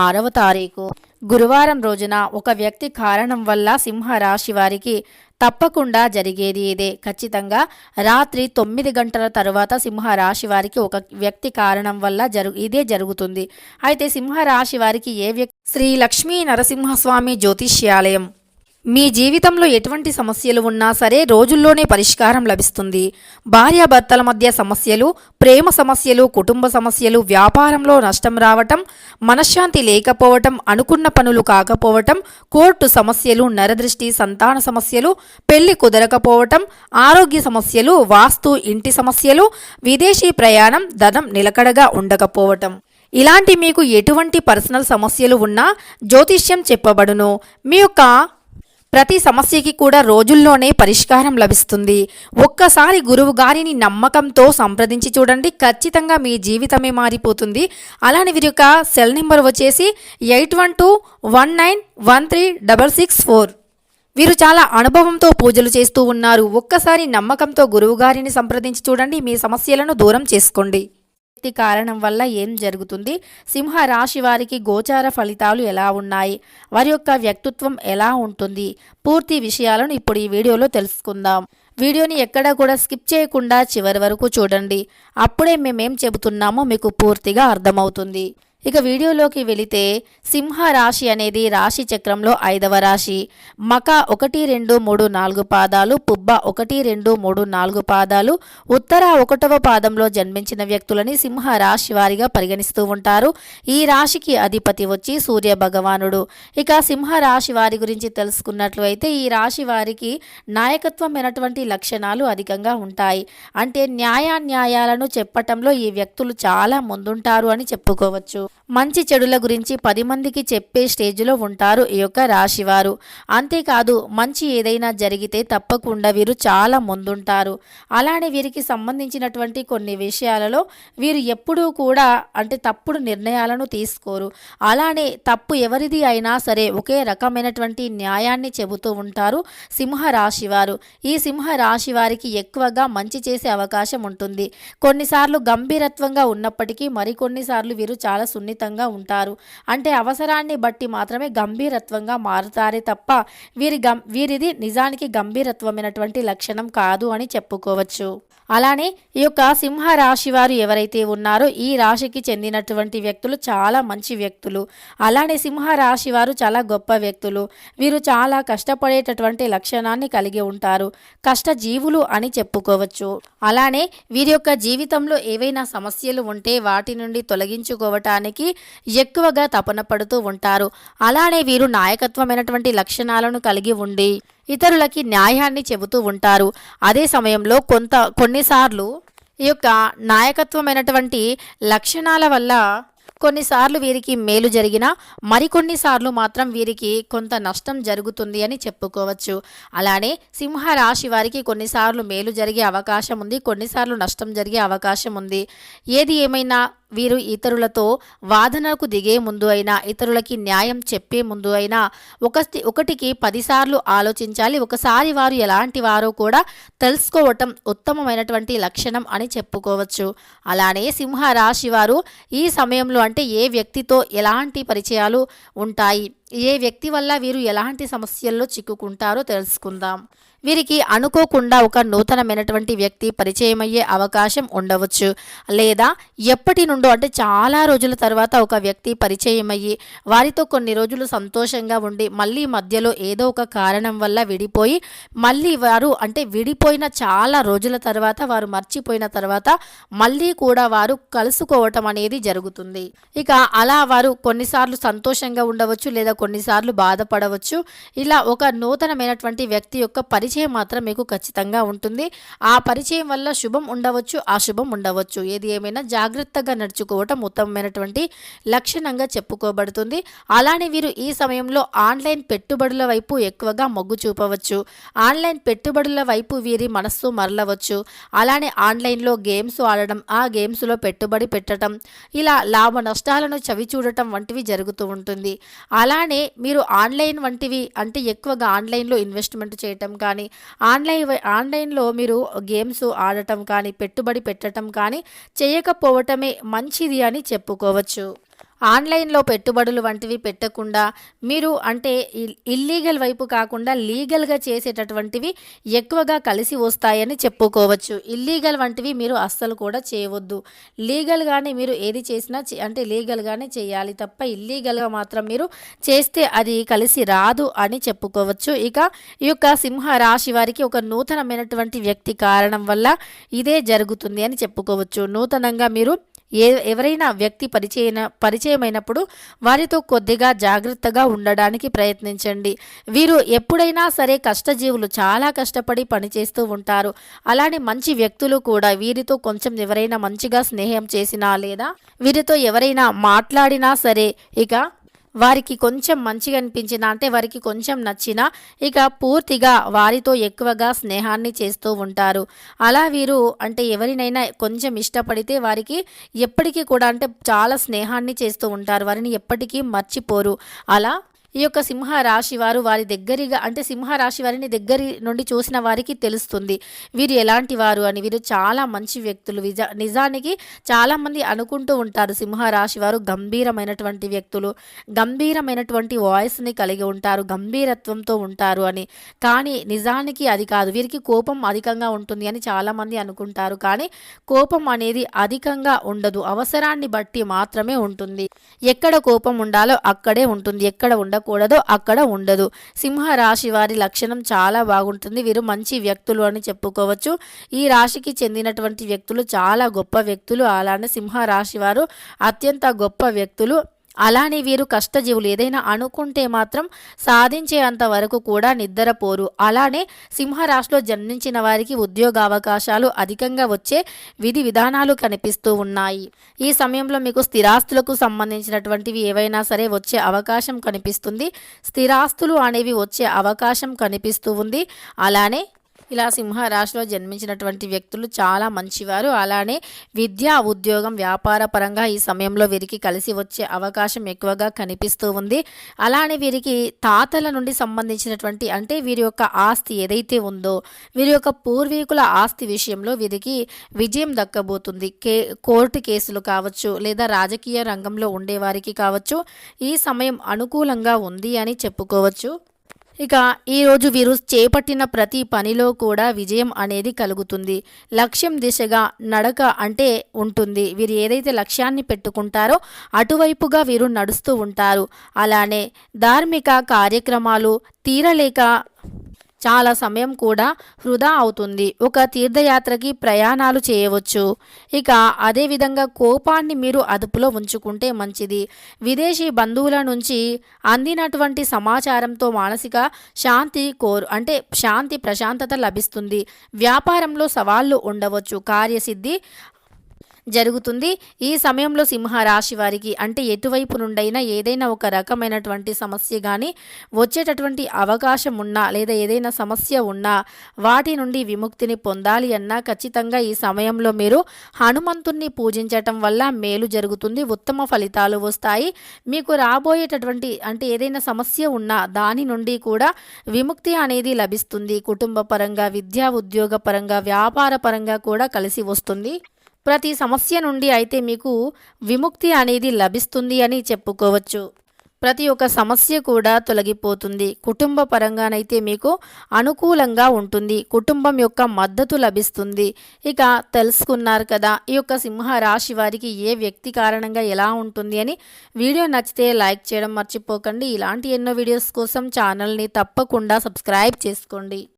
6వ తారీఖు గురువారం రోజున ఒక వ్యక్తి కారణం వల్ల సింహరాశి వారికి తప్పకుండా జరిగేది ఇదే. ఖచ్చితంగా రాత్రి 9 గంటల తరువాత సింహరాశి వారికి ఒక వ్యక్తి కారణం వల్ల ఇదే జరుగుతుంది. అయితే సింహరాశి వారికి ఏ వ్యక్తి? శ్రీ లక్ష్మీ నరసింహస్వామి జ్యోతిష్యాలయం. మీ జీవితంలో ఎటువంటి సమస్యలు ఉన్నా సరే రోజుల్లోనే పరిష్కారం లభిస్తుంది. భార్యాభర్తల మధ్య సమస్యలు, ప్రేమ సమస్యలు, కుటుంబ సమస్యలు, వ్యాపారంలో నష్టం రావటం, మనశ్శాంతి లేకపోవటం, అనుకున్న పనులు కాకపోవటం, కోర్టు సమస్యలు, నరదృష్టి, సంతాన సమస్యలు, పెళ్లి కుదరకపోవటం, ఆరోగ్య సమస్యలు, వాస్తు, ఇంటి సమస్యలు, విదేశీ ప్రయాణం, ధనం నిలకడగా ఉండకపోవటం, ఇలాంటి మీకు ఎటువంటి పర్సనల్ సమస్యలు ఉన్నా జ్యోతిష్యం చెప్పబడును. మీ యొక్క ప్రతి సమస్యకి కూడా రోజుల్లోనే పరిష్కారం లభిస్తుంది. ఒక్కసారి గురువు గారిని నమ్మకంతో సంప్రదించి చూడండి, ఖచ్చితంగా మీ జీవితమే మారిపోతుంది. అలానే వీరి యొక్క సెల్ నెంబర్ వచ్చేసి 8121913664. వీరు చాలా అనుభవంతో పూజలు చేస్తూ ఉన్నారు. ఒక్కసారి నమ్మకంతో గురువు గారిని సంప్రదించి చూడండి, మీ సమస్యలను దూరం చేసుకోండి. కారణం వల్ల ఏం జరుగుతుంది? సింహ రాశి వారికి గోచార ఫలితాలు ఎలా ఉన్నాయి? వారి యొక్క వ్యక్తిత్వం ఎలా ఉంటుంది? పూర్తి విషయాలను ఇప్పుడు ఈ వీడియోలో తెలుసుకుందాం. వీడియోని ఎక్కడా కూడా స్కిప్ చేయకుండా చివరి వరకు చూడండి. అప్పుడే మేమేం చెబుతున్నామో మీకు పూర్తిగా అర్థమవుతుంది. ఇక వీడియోలోకి వెళితే సింహ రాశి అనేది రాశి చక్రంలో 5వ రాశి. మక 1, 2, 3, 4 పాదాలు, పుబ్బ 1, 2, 3, 4 పాదాలు, ఉత్తర 1వ పాదంలో జన్మించిన వ్యక్తులని సింహ రాశి వారిగా పరిగణిస్తూ ఉంటారు. ఈ రాశికి అధిపతి వచ్చి సూర్య భగవానుడు. ఇక సింహ రాశి వారి గురించి తెలుసుకున్నట్లు అయితే ఈ రాశి వారికి నాయకత్వమైనటువంటి లక్షణాలు అధికంగా ఉంటాయి. అంటే న్యాయాలను చెప్పటంలో ఈ వ్యక్తులు చాలా ముందుంటారు అని చెప్పుకోవచ్చు. మంచి చెడుల గురించి 10 మందికి చెప్పే స్టేజ్లో ఉంటారు ఈ యొక్క రాశివారు. అంతేకాదు మంచి ఏదైనా జరిగితే తప్పకుండా వీరు చాలా ముందుంటారు. అలానే వీరికి సంబంధించినటువంటి కొన్ని విషయాలలో వీరు ఎప్పుడూ కూడా అంటే తప్పుడు నిర్ణయాలను తీసుకోరు. అలానే తప్పు ఎవరిది అయినా సరే ఒకే రకమైనటువంటి న్యాయాన్ని చెబుతూ ఉంటారు సింహ రాశివారు. ఈ సింహ రాశి వారికి ఎక్కువగా మంచి చేసే అవకాశం ఉంటుంది. కొన్నిసార్లు గంభీరత్వంగా ఉన్నప్పటికీ మరికొన్నిసార్లు వీరు చాలా సున్నితంగా ఉంటారు. అంటే అవసరాన్ని బట్టి మాత్రమే గంభీరత్వంగా మారుతారే తప్ప వీరిది నిజానికి గంభీరత్వమైనటువంటి లక్షణం కాదు అని చెప్పుకోవచ్చు. అలానే ఈ యొక్క సింహ రాశి వారు ఎవరైతే ఉన్నారో ఈ రాశికి చెందినటువంటి వ్యక్తులు చాలా మంచి వ్యక్తులు. అలానే సింహ రాశి వారు చాలా గొప్ప వ్యక్తులు. వీరు చాలా కష్టపడేటటువంటి లక్షణాన్ని కలిగి ఉంటారు. కష్టజీవులు అని చెప్పుకోవచ్చు. అలానే వీరి యొక్క జీవితంలో ఏవైనా సమస్యలు ఉంటే వాటి నుండి తొలగించుకోవటానికి ఎక్కువగా తపన పడుతూ ఉంటారు. అలానే వీరు నాయకత్వమైనటువంటి లక్షణాలను కలిగి ఉండి ఇతరులకి న్యాయాన్ని చెబుతూ ఉంటారు. అదే సమయంలో కొన్నిసార్లు ఈ యొక్క నాయకత్వమైనటువంటి లక్షణాల వల్ల కొన్నిసార్లు వీరికి మేలు జరిగినా మరికొన్నిసార్లు మాత్రం వీరికి కొంత నష్టం జరుగుతుంది అని చెప్పుకోవచ్చు. అలానే సింహ రాశి వారికి కొన్నిసార్లు మేలు జరిగే అవకాశం ఉంది, కొన్నిసార్లు నష్టం జరిగే అవకాశం ఉంది. ఏది ఏమైనా వీరు ఇతరులతో వాదనకు దిగే ముందు అయినా ఇతరులకి న్యాయం చెప్పే ముందు అయినా ఒకటికి 10 సార్లు ఆలోచించాలి. ఒకసారి వారు ఎలాంటి వారో కూడా తెలుసుకోవటం ఉత్తమమైనటువంటి లక్షణం అని చెప్పుకోవచ్చు. అలానే సింహ రాశి వారు ఈ సమయంలో అంటే ఏ వ్యక్తితో ఎలాంటి పరిచయాలు ఉంటాయి, ఏ వ్యక్తి వల్ల వీరు ఎలాంటి సమస్యల్లో చిక్కుకుంటారో తెలుసుకుందాం. వీరికి అనుకోకుండా ఒక నూతనమైనటువంటి వ్యక్తి పరిచయమయ్యే అవకాశం ఉండవచ్చు. లేదా ఎప్పటి నుండో అంటే చాలా రోజుల తర్వాత ఒక వ్యక్తి పరిచయమయ్యి వారితో కొన్ని రోజులు సంతోషంగా ఉండి మళ్ళీ మధ్యలో ఏదో ఒక కారణం వల్ల విడిపోయి మళ్ళీ వారు అంటే విడిపోయిన చాలా రోజుల తర్వాత వారు మర్చిపోయిన తర్వాత మళ్ళీ కూడా వారు కలుసుకోవటం అనేది జరుగుతుంది. ఇక అలా వారు కొన్నిసార్లు సంతోషంగా ఉండవచ్చు, లేదా కొన్నిసార్లు బాధపడవచ్చు. ఇలా ఒక నూతనమైనటువంటి వ్యక్తి యొక్క పరిచయం మాత్రం మీకు ఖచ్చితంగా ఉంటుంది. ఆ పరిచయం వల్ల శుభం ఉండవచ్చు, అశుభం ఉండవచ్చు. ఏది ఏమైనా జాగ్రత్తగా నడుచుకోవటం ఉత్తమమైనటువంటి లక్షణంగా చెప్పుకోబడుతుంది. అలానే వీరు ఈ సమయంలో ఆన్లైన్ పెట్టుబడుల వైపు ఎక్కువగా మొగ్గు చూపవచ్చు. ఆన్లైన్ పెట్టుబడుల వైపు వీరి మనస్సు మరలవచ్చు. అలానే ఆన్లైన్లో గేమ్స్ ఆడడం, ఆ గేమ్స్లో పెట్టుబడి పెట్టడం, ఇలా లాభ నష్టాలను చవి చూడటం వంటివి జరుగుతూ ఉంటుంది. అలానే మీరు ఆన్లైన్ వంటివి అంటే ఎక్కువగా ఆన్లైన్లో ఇన్వెస్ట్మెంట్ చేయటం కానీ ఆన్లైన్లో మీరు గేమ్స్ ఆడటం కానీ పెట్టుబడి పెట్టడం కానీ చేయకపోవటమే మంచిది అని చెప్పుకోవచ్చు. ఆన్లైన్లో పెట్టుబడులు వంటివి పెట్టకుండా మీరు అంటే ఇల్లీగల్ వైపు కాకుండా లీగల్గా చేసేటటువంటివి ఎక్కువగా కలిసి వస్తాయని చెప్పుకోవచ్చు. ఇల్లీగల్ వంటివి మీరు అస్సలు కూడా చేయవద్దు. లీగల్గానే మీరు ఏది చేసినా అంటే లీగల్గానే చేయాలి తప్ప ఇల్లీగల్గా మాత్రం మీరు చేస్తే అది కలిసి రాదు అని చెప్పుకోవచ్చు. ఇక ఈ యొక్క సింహ రాశి వారికి ఒక నూతనమైనటువంటి వ్యక్తి కారణం వల్ల ఇదే జరుగుతుంది అని చెప్పుకోవచ్చు. నూతనంగా మీరు ఎవరైనా వ్యక్తి పరిచయమైనప్పుడు వారితో కొద్దిగా జాగ్రత్తగా ఉండడానికి ప్రయత్నించండి. వీరు ఎప్పుడైనా సరే కష్టజీవులు, చాలా కష్టపడి పనిచేస్తూ ఉంటారు. అలానే మంచి వ్యక్తులు కూడా వీరితో కొంచెం ఎవరైనా మంచిగా స్నేహం చేసినా లేదా వీరితో ఎవరైనా మాట్లాడినా సరే ఇక వారికి కొంచెం మంచిగా అనిపించినా అంటే వారికి కొంచెం నచ్చినా ఇక పూర్తిగా వారితో ఎక్కువగా స్నేహాన్ని చేస్తూ ఉంటారు. అలా వీరు అంటే ఎవరినైనా కొంచెం ఇష్టపడితే వారికి ఎప్పటికీ కూడా అంటే చాలా స్నేహాన్ని చేస్తూ ఉంటారు. వారిని ఎప్పటికీ మర్చిపోరు. అలా ఈ యొక్క సింహరాశి వారు వారి దగ్గరగా అంటే సింహరాశి వారిని దగ్గరి నుండి చూసిన వారికి తెలుస్తుంది వీరు ఎలాంటి వారు అని. వీరు చాలా మంచి వ్యక్తులు. నిజానికి చాలామంది అనుకుంటూ ఉంటారు సింహరాశి వారు గంభీరమైనటువంటి వ్యక్తులు, గంభీరమైనటువంటి వాయిస్ని కలిగి ఉంటారు, గంభీరత్వంతో ఉంటారు అని. కానీ నిజానికి అది కాదు. వీరికి కోపం అధికంగా ఉంటుంది అని చాలామంది అనుకుంటారు. కానీ కోపం అనేది అధికంగా ఉండదు, అవసరాన్ని బట్టి మాత్రమే ఉంటుంది. ఎక్కడ కోపం ఉండాలో అక్కడే ఉంటుంది, ఎక్కడ ఉండకూడదో అక్కడ ఉండదు. సింహరాశి వారి లక్షణం చాలా బాగుంటుంది. వీరు మంచి వ్యక్తులు అని చెప్పుకోవచ్చు. ఈ రాశికి చెందినటువంటి వ్యక్తులు చాలా గొప్ప వ్యక్తులు. అలానే సింహరాశి వారు అత్యంత గొప్ప వ్యక్తులు. అలానే వీరు కష్టజీవులు. ఏదైనా అనుకుంటే మాత్రం సాధించేంత వరకు కూడా నిద్రపోరు. అలానే సింహరాశిలో జన్మించిన వారికి ఉద్యోగ అవకాశాలు అధికంగా వచ్చే విధి విధానాలు కనిపిస్తూ ఉన్నాయి. ఈ సమయంలో మీకు స్థిరాస్తులకు సంబంధించినటువంటివి ఏవైనా సరే వచ్చే అవకాశం కనిపిస్తుంది. స్థిరాస్తులు అనేవి వచ్చే అవకాశం కనిపిస్తూ ఉంది. అలానే ఇలా సింహరాశిలో జన్మించినటువంటి వ్యక్తులు చాలా మంచివారు. అలానే విద్య, ఉద్యోగం, వ్యాపార పరంగా ఈ సమయంలో వీరికి కలిసి వచ్చే అవకాశం ఎక్కువగా కనిపిస్తూ ఉంది. అలానే వీరికి తాతల నుండి సంబంధించినటువంటి అంటే వీరి యొక్క ఆస్తి ఏదైతే ఉందో వీరి యొక్క పూర్వీకుల ఆస్తి విషయంలో వీరికి విజయం దక్కబోతుంది. కోర్టు కేసులు కావచ్చు లేదా రాజకీయ రంగంలో ఉండేవారికి కావచ్చు ఈ సమయం అనుకూలంగా ఉంది అని చెప్పుకోవచ్చు. ఇక ఈరోజు వీరు చేపట్టిన ప్రతి పనిలో కూడా విజయం అనేది కలుగుతుంది. లక్ష్యం దిశగా నడక అంటే ఉంటుంది. వీరు ఏదైతే లక్ష్యాన్ని పెట్టుకుంటారో అటువైపుగా వీరు నడుస్తూ ఉంటారు. అలానే ధార్మిక కార్యక్రమాలు తీరలేక చాలా సమయం కూడా వృధా అవుతుంది. ఒక తీర్థయాత్రకి ప్రయాణాలు చేయవచ్చు. ఇక అదేవిధంగా కోపాన్ని మీరు అదుపులో ఉంచుకుంటే మంచిది. విదేశీ బంధువుల నుంచి అందినటువంటి సమాచారంతో మానసిక శాంతి శాంతి ప్రశాంతత లభిస్తుంది. వ్యాపారంలో సవాళ్లు ఉండవచ్చు, కార్యసిద్ధి జరుగుతుంది. ఈ సమయంలో సింహరాశి వారికి అంటే ఎటువైపు నుండైనా ఏదైనా ఒక రకమైనటువంటి సమస్య కానీ వచ్చేటటువంటి అవకాశం ఉన్నా లేదా ఏదైనా సమస్య ఉన్నా వాటి నుండి విముక్తిని పొందాలి అన్నా ఖచ్చితంగా ఈ సమయంలో మీరు హనుమంతుణ్ణి పూజించటం వల్ల మేలు జరుగుతుంది, ఉత్తమ ఫలితాలు వస్తాయి. మీకు రాబోయేటటువంటి అంటే ఏదైనా సమస్య ఉన్నా దాని నుండి కూడా విముక్తి అనేది లభిస్తుంది. కుటుంబ పరంగా, విద్యా ఉద్యోగ పరంగా, వ్యాపార పరంగా కూడా కలిసి వస్తుంది. ప్రతి సమస్య నుండి అయితే మీకు విముక్తి అనేది లభిస్తుంది అని చెప్పుకోవచ్చు. ప్రతి ఒక్క సమస్య కూడా తొలగిపోతుంది. కుటుంబ పరంగానైతే మీకు అనుకూలంగా ఉంటుంది. కుటుంబం యొక్క మద్దతు లభిస్తుంది. ఇక తెలుసుకున్నారు కదా ఈ యొక్క సింహరాశి వారికి ఏ వ్యక్తి కారణంగా ఎలా ఉంటుంది అని. వీడియో నచ్చితే లైక్ చేయడం మర్చిపోకండి. ఇలాంటి ఎన్నో వీడియోస్ కోసం ఛానల్ని తప్పకుండా సబ్స్క్రైబ్ చేసుకోండి.